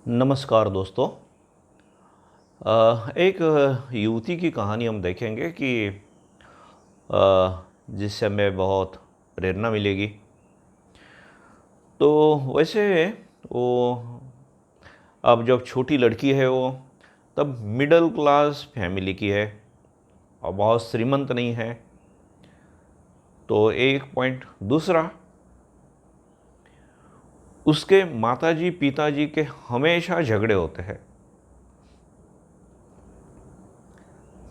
नमस्कार दोस्तों। एक युवती की कहानी हम देखेंगे कि जिससे हमें बहुत प्रेरणा मिलेगी। तो वैसे वो अब जब छोटी लड़की है वो तब मिडिल क्लास फैमिली की है और बहुत श्रीमंत नहीं है। तो एक पॉइंट। दूसरा, उसके माताजी पिताजी के हमेशा झगड़े होते हैं।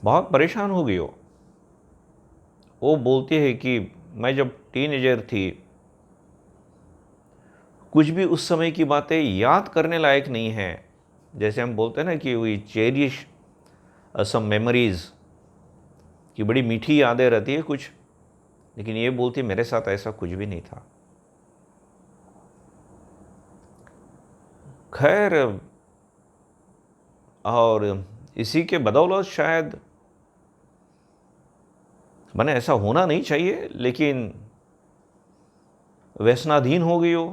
बहुत परेशान हो गई वो बोलती है कि मैं जब टीनेजर थी, कुछ भी उस समय की बातें याद करने लायक नहीं है। जैसे हम बोलते हैं ना कि वी चेरिश सम मेमोरीज, की बड़ी मीठी यादें रहती है कुछ। लेकिन ये बोलती मेरे साथ ऐसा कुछ भी नहीं था। खैर, और इसी के बदौलत शायद मैंने ऐसा होना नहीं चाहिए, लेकिन व्यसनाधीन हो गई हो।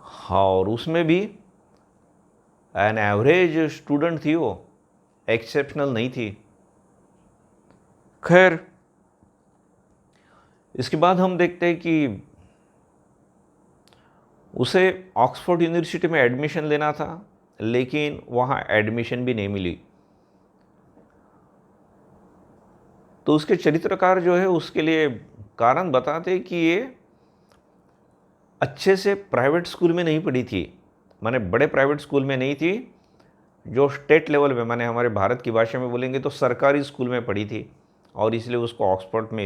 हाँ, और उसमें भी एन एवरेज स्टूडेंट थी वो, एक्सेप्शनल नहीं थी। खैर, इसके बाद हम देखते हैं कि उसे ऑक्सफोर्ड यूनिवर्सिटी में एडमिशन लेना था, लेकिन वहाँ एडमिशन भी नहीं मिली। तो उसके चरित्रकार जो है उसके लिए कारण बताते कि ये अच्छे से प्राइवेट स्कूल में नहीं पढ़ी थी, माने बड़े प्राइवेट स्कूल में नहीं थी, जो स्टेट लेवल में, माने हमारे भारत की भाषा में बोलेंगे तो सरकारी स्कूल में पढ़ी थी। और इसलिए उसको ऑक्सफोर्ड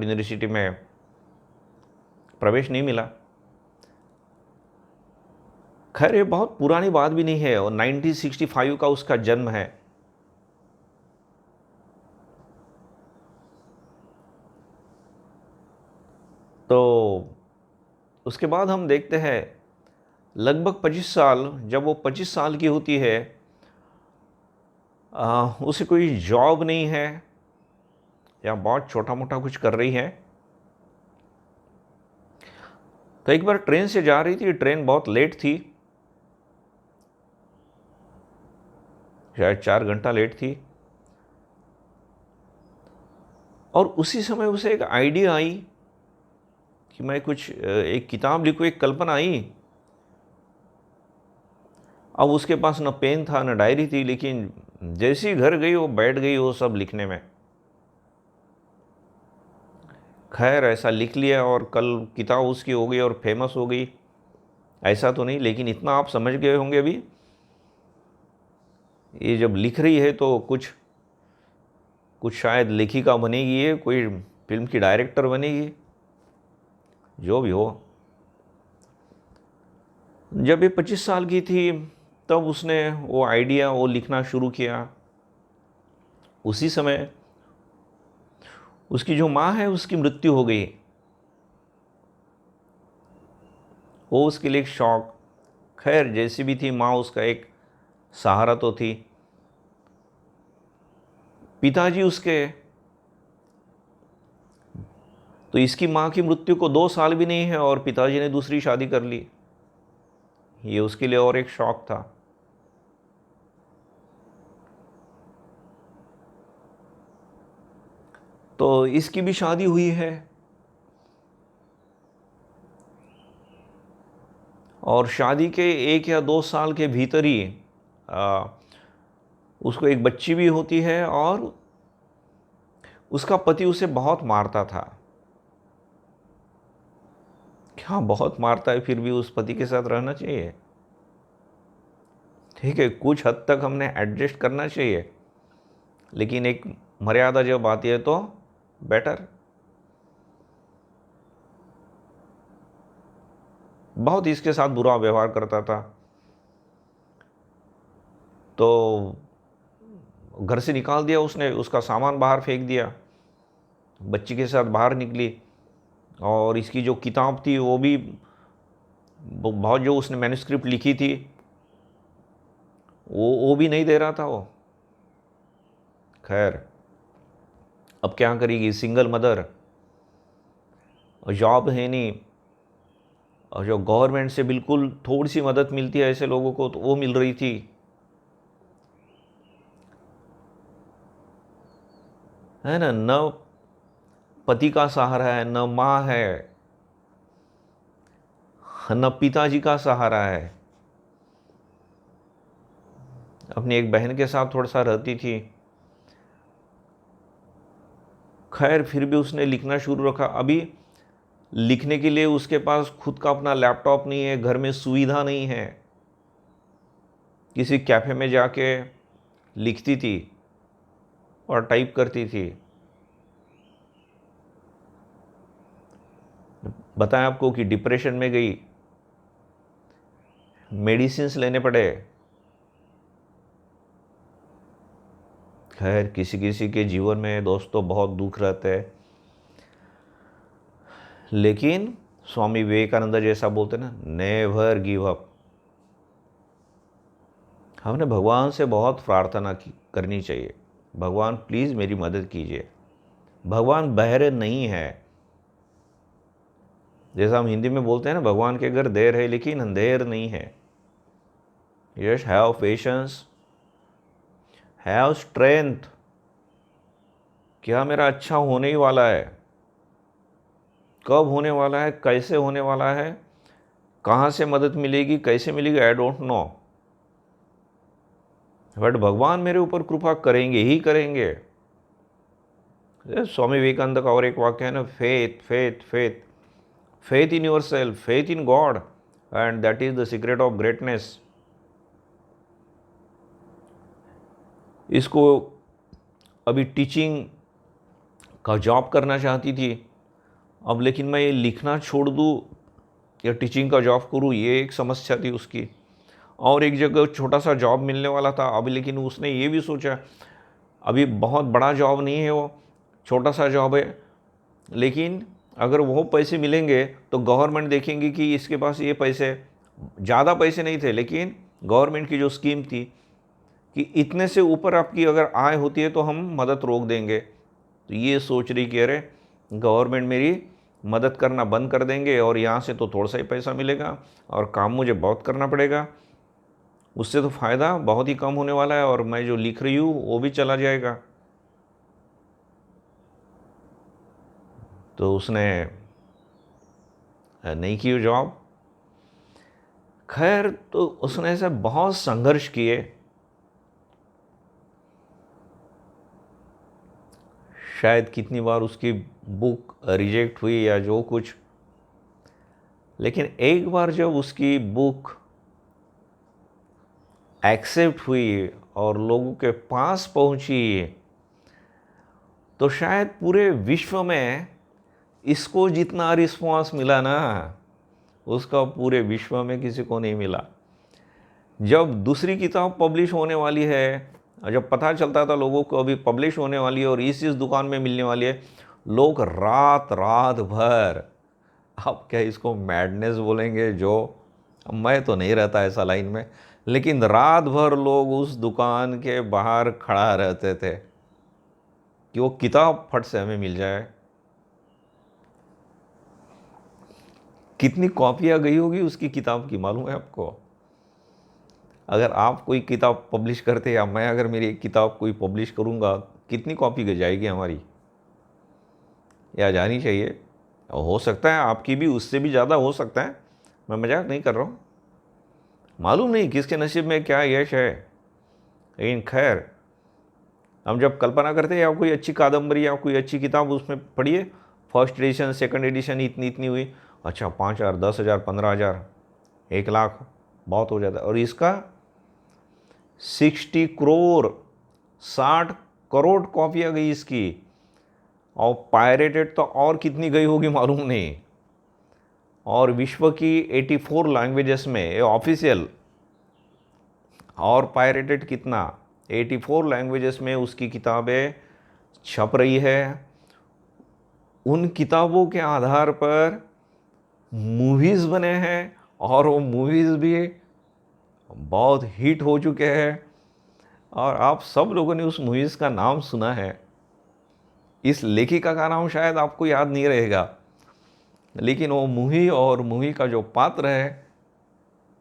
यूनिवर्सिटी में प्रवेश नहीं मिला। खैर, ये बहुत पुरानी बात भी नहीं है और 1965 का उसका जन्म है। तो उसके बाद हम देखते हैं लगभग 25 साल, जब वो 25 साल की होती है, उसे कोई जॉब नहीं है या बहुत छोटा मोटा कुछ कर रही है। तो एक बार ट्रेन से जा रही थी, ट्रेन बहुत लेट थी, शायद 4 घंटा लेट थी। और उसी समय उसे एक आइडिया आई कि मैं कुछ एक किताब लिखूँ, एक कल्पना आई। अब उसके पास न पेन था न डायरी थी, लेकिन जैसे ही घर गई वो बैठ गई वो सब लिखने में। खैर, ऐसा लिख लिया और कल किताब उसकी हो गई और फेमस हो गई। ऐसा तो नहीं, लेकिन इतना आप समझ गए होंगे अभी, ये जब लिख रही है तो कुछ कुछ शायद लेखिका बनेगी, ये कोई फिल्म की डायरेक्टर बनेगी, जो भी हो। जब ये 25 साल की थी तब उसने वो आइडिया, वो लिखना शुरू किया। उसी समय उसकी जो माँ है उसकी मृत्यु हो गई। वो उसके लिए एक शौक। खैर, जैसी भी थी माँ उसका एक सहारा तो थी। पिताजी उसके, तो इसकी माँ की मृत्यु को 2 साल भी नहीं है और पिताजी ने दूसरी शादी कर ली। ये उसके लिए और एक शौक था। तो इसकी भी शादी हुई है और शादी के 1 या 2 साल के भीतर ही आ, उसको एक बच्ची भी होती है। और उसका पति उसे बहुत मारता था। क्या बहुत मारता है, फिर भी उस पति के साथ रहना चाहिए। ठीक है, कुछ हद तक हमने एडजस्ट करना चाहिए, लेकिन एक मर्यादा जब आती है तो बेटर। बहुत इसके साथ बुरा व्यवहार करता था। तो घर से निकाल दिया उसने, उसका सामान बाहर फेंक दिया, बच्ची के साथ बाहर निकली। और इसकी जो किताब थी वो भी बहुत, जो उसने मैन्युस्क्रिप्ट लिखी थी वो भी नहीं दे रहा था वो। खैर, अब क्या करेगी, सिंगल मदर, जॉब है नहीं, और जो गवर्नमेंट से बिल्कुल थोड़ी सी मदद मिलती है ऐसे लोगों को, तो वो मिल रही थी। है ना, न पति का सहारा है, न माँ है, न पिताजी का सहारा है। अपनी एक बहन के साथ थोड़ा सा रहती थी। खैर फिर भी उसने लिखना शुरू रखा। अभी लिखने के लिए उसके पास खुद का अपना लैपटॉप नहीं है, घर में सुविधा नहीं है। किसी कैफ़े में जाके लिखती थी और टाइप करती थी। बताएं आपको कि डिप्रेशन में गई, मेडिसिन्स लेने पड़े। खैर किसी किसी के जीवन में दोस्तों बहुत दुख रहते हैं, लेकिन स्वामी विवेकानंद जैसा बोलते ना, नेवर गिव अप। हमने भगवान से बहुत प्रार्थना करनी चाहिए, भगवान प्लीज़ मेरी मदद कीजिए। भगवान बहरे नहीं है। जैसा हम हिंदी में बोलते हैं ना, भगवान के घर देर है लेकिन अंधेर नहीं है। Yes, have patience, have strength. क्या मेरा अच्छा होने ही वाला है, कब होने वाला है, कैसे होने वाला है, कहाँ से मदद मिलेगी, कैसे मिलेगी, आई डोंट नो, बट भगवान मेरे ऊपर कृपा करेंगे ही करेंगे। स्वामी विवेकानंद का और एक वाक्य है ना, faith faith faith, faith in your self, faith in God, and that is the secret of greatness. इसको अभी टीचिंग का जॉब करना चाहती थी, अब लेकिन मैं ये लिखना छोड़ दूँ या टीचिंग का जॉब करूँ, ये एक समस्या थी उसकी। और एक जगह छोटा सा जॉब मिलने वाला था अभी, लेकिन उसने ये भी सोचा अभी बहुत बड़ा जॉब नहीं है, वो छोटा सा जॉब है, लेकिन अगर वो पैसे मिलेंगे तो गवर्नमेंट देखेंगी कि इसके पास ये पैसे, ज़्यादा पैसे नहीं थे लेकिन गवर्नमेंट की जो स्कीम थी कि इतने से ऊपर आपकी अगर आय होती है तो हम मदद रोक देंगे। तो ये सोच रही कि अरे गवर्नमेंट मेरी मदद करना बंद कर देंगे और यहाँ से तो थोड़ा सा ही पैसा मिलेगा और काम मुझे बहुत करना पड़ेगा, उससे तो फ़ायदा बहुत ही कम होने वाला है और मैं जो लिख रही हूँ वो भी चला जाएगा। तो उसने नहीं की वो जॉब। खैर तो उसने ऐसे बहुत संघर्ष किए। शायद कितनी बार उसकी बुक रिजेक्ट हुई या जो कुछ, लेकिन एक बार जब उसकी बुक एक्सेप्ट हुई और लोगों के पास पहुंची, तो शायद पूरे विश्व में इसको जितना रिस्पॉन्स मिला ना, उसका पूरे विश्व में किसी को नहीं मिला। जब दूसरी किताब पब्लिश होने वाली है, जब पता चलता था लोगों को अभी पब्लिश होने वाली है और इस दुकान में मिलने वाली है, लोग रात रात भर, आप क्या इसको मैडनेस बोलेंगे, जो मैं तो नहीं रहता ऐसा लाइन में, लेकिन रात भर लोग उस दुकान के बाहर खड़ा रहते थे कि वो किताब फट से हमें मिल जाए। कितनी कॉपियाँ गई होगी उसकी किताब की, मालूम है आपको? अगर आप कोई किताब पब्लिश करते या मैं अगर मेरी एक किताब कोई पब्लिश करूँगा, कितनी कॉपी गई जाएगी हमारी, या जानी चाहिए। हो सकता है आपकी भी उससे भी ज़्यादा हो सकता है, मैं मजाक नहीं कर रहा हूँ। मालूम नहीं किसके नसीब में क्या यश है, लेकिन खैर हम जब कल्पना करते हैं या कोई अच्छी कादम्बरी या कोई अच्छी किताब उसमें पढ़िए, फर्स्ट एडिशन सेकंड एडिशन इतनी इतनी हुई, अच्छा 5,000 10,000 15,000 1,00,000 बहुत हो जाता है। और इसका 60 करोड़ 60 करोड़ कॉपियाँ गई इसकी, और पायरेटेड तो और कितनी गई होगी मालूम नहीं। और विश्व की 84 लैंग्वेजेस में ऑफिशियल, और पायरेटेड कितना, 84 लैंग्वेजेस में उसकी किताबें छप रही है। उन किताबों के आधार पर मूवीज़ बने हैं और वो मूवीज़ भी बहुत हिट हो चुके हैं, और आप सब लोगों ने उस मूवीज़ का नाम सुना है। इस लेखिका का नाम शायद आपको याद नहीं रहेगा, लेकिन वो मूवी और मूवी का जो पात्र है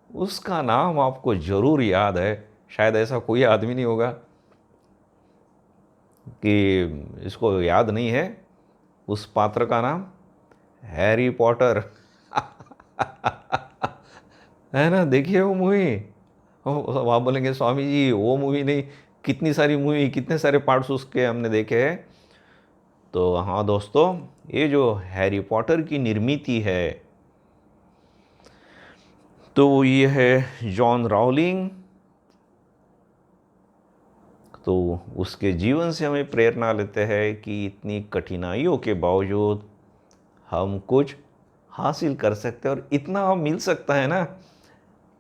उसका नाम आपको ज़रूर याद है। शायद ऐसा कोई आदमी नहीं होगा कि इसको याद नहीं है उस पात्र का नाम, हैरी पॉटर। है ना, देखिए वो मूवी। आप बोलेंगे स्वामी जी वो मूवी नहीं, कितनी सारी मूवी, कितने सारे पार्ट्स उसके हमने देखे हैं। तो हाँ दोस्तों, ये जो हैरी पॉटर की निर्मित है तो ये है जॉन राउलिंग। तो उसके जीवन से हमें प्रेरणा लेते हैं कि इतनी कठिनाइयों के बावजूद हम कुछ हासिल कर सकते हैं, और इतना मिल सकता है ना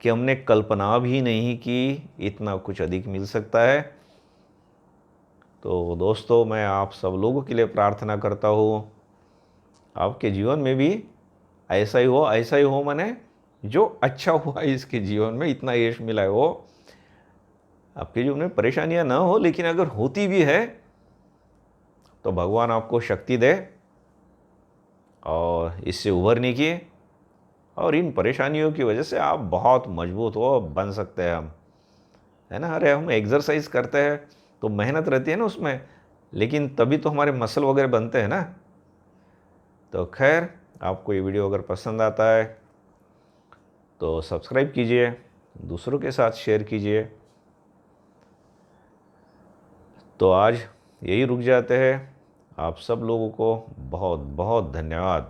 कि हमने कल्पना भी नहीं की इतना कुछ अधिक मिल सकता है। तो दोस्तों, मैं आप सब लोगों के लिए प्रार्थना करता हूँ आपके जीवन में भी ऐसा ही हो माने जो अच्छा हुआ इसके जीवन में, इतना यश मिला है वो। आपके जीवन में परेशानियां ना हो, लेकिन अगर होती भी है तो भगवान आपको शक्ति दे और इससे उभरने की, और इन परेशानियों की वजह से आप बहुत मजबूत हो बन सकते हैं हम, है ना। अरे हम एक्सरसाइज करते हैं तो मेहनत रहती है ना उसमें, लेकिन तभी तो हमारे मसल वगैरह बनते हैं ना। तो खैर, आपको ये वीडियो अगर पसंद आता है तो सब्सक्राइब कीजिए, दूसरों के साथ शेयर कीजिए। तो आज यही रुक जाते हैं। आप सब लोगों को बहुत बहुत धन्यवाद।